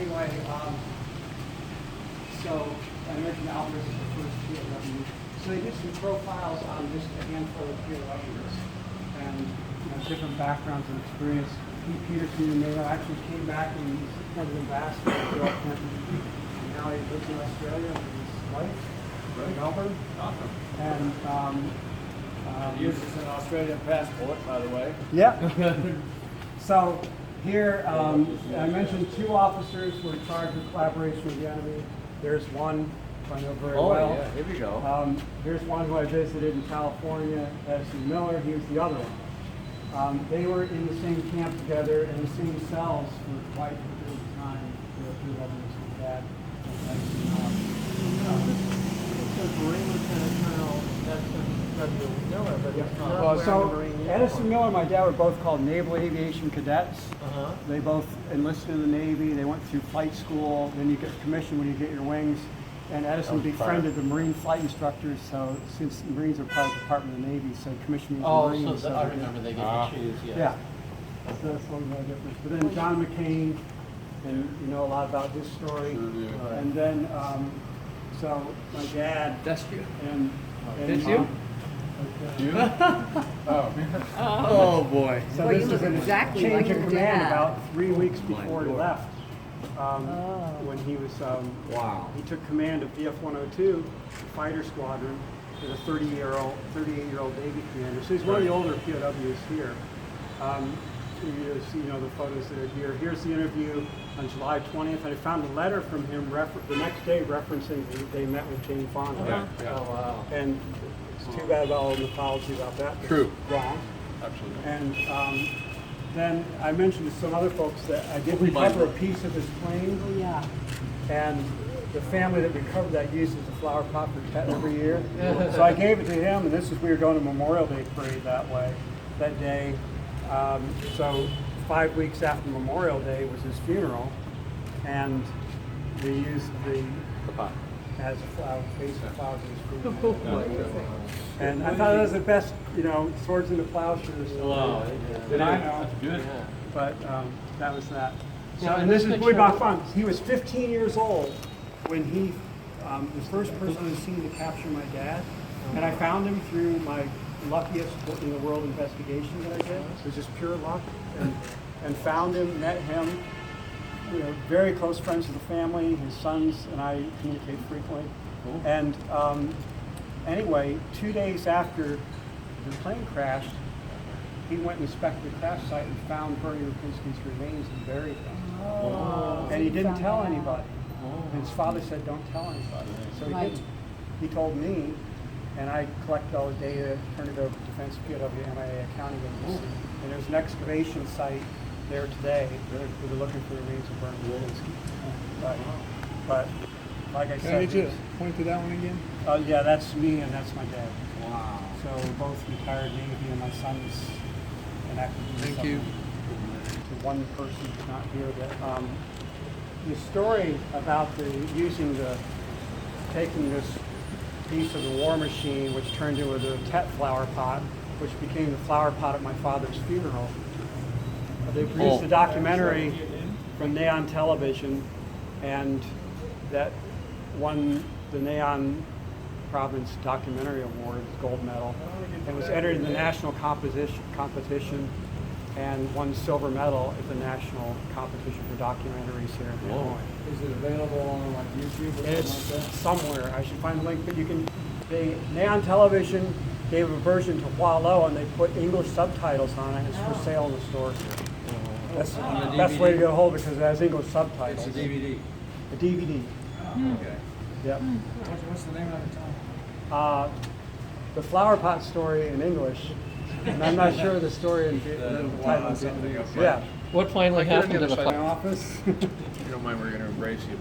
anyway, so I mentioned Alvarez is the first POW. So they did some profiles on just a handful of POWs and different backgrounds and experience. Pete Peterson, they actually came back and he's one of the ambassadors of and now he lives in Australia with his wife, Melbourne. Awesome. And uses an Australian passport, by the way. yeah. So here, I mentioned 2 officers were in charge of collaboration with the enemy. There's one who I know very well. Yeah, here we go. Here's one who I visited in California, Edison Miller. He was the other one. They were in the same camp together in the same cells for quite a period of time. Through evidence with that. Marine Lieutenant Colonel W. Miller, but it's not Well, wearing the so Marine uniform. Edison Miller and my dad were both called Naval Aviation Cadets. Uh-huh. They both enlisted in the Navy. They went through flight school. Then you get commissioned when you get your wings. And Edison befriended the Marine flight instructors. So since the Marines are part of the Department of the Navy, so commissioned me as a Marine. So I remember they get to choose, yeah. Yeah. So that's one of the difference. But then John McCain, and you know a lot about his story. And then, so my dad. That's you. And That's Mom. You? Oh boy. So Well, you this look is a exactly change like of your command dad. about 3 weeks before he left. Oh. When he was, Wow. he took command of VF-102 fighter squadron with a 38-year-old Navy commander. So he's one of the older POWs here. You see, the photos that are here. Here's the interview on July 20th. And I found a letter from him the next day referencing they met with Jane Fonda. Yeah. Oh, wow. And it's too bad about all the mythology about that. It's True. Wrong. Absolutely. And then I mentioned to some other folks that I did recover a piece of his plane, Oh, yeah. and the family that recovered that uses a flower pot for pet every year. So I gave it to him, and we were going to Memorial Day parade that day. So 5 weeks after Memorial Day was his funeral, and we used the pot. as a flower, face of flowers in his funeral. And I thought it was the best, swords into plowshares. Wow. Did I know? That's good. Yeah. But that was that. So, Now, in and this this is picture- way back fun. He was 15 years old when he, the first person on the scene to capture my dad. And I found him through my luckiest in the world investigation that I did. It was just pure luck. And found him, met him. Very close friends with the family. His sons and I communicate frequently. Cool. And anyway, 2 days after the plane crashed, he went and inspected the crash site and found Bernie Rapinski's remains and buried them. Oh. And he didn't Found tell out. anybody. And his father said, "Don't tell anybody." So he Right. didn't. He told me, and I collected all the data, turned it over to Defense POW, MIA accounting agency. And there's an excavation site there today. They're looking for the remains of Bernie Rapinski. But like I Can I said, get you to point to that one again? yeah, that's me and that's my dad. Wow. So we're both retired Navy, and my son's an active duty. Thank you. To one person who's not here, that the story about taking this piece of the war machine, which turned into the Tet flower pot, which became the flower pot at my father's funeral. They produced a documentary from Neon Television, and that won the Neon Province Documentary Award, gold medal. It was entered in the national competition and won silver medal at the national competition for documentaries here in Hanoi. Is it available on like YouTube or It's something like that? somewhere. I should find the link, but Neon Television gave a version to Wallow, and they put English subtitles on it. It's for sale in the stores here. That's the On the best way to DVD? get a hold of it because it has English subtitles. It's a DVD. A DVD. Okay. Yep. What's the name of the title? The flower pot story in English, and I'm not sure the story in the title in something Vietnamese. else. Yeah. What finally happened to the My office. If you don't mind, we're going to embrace you.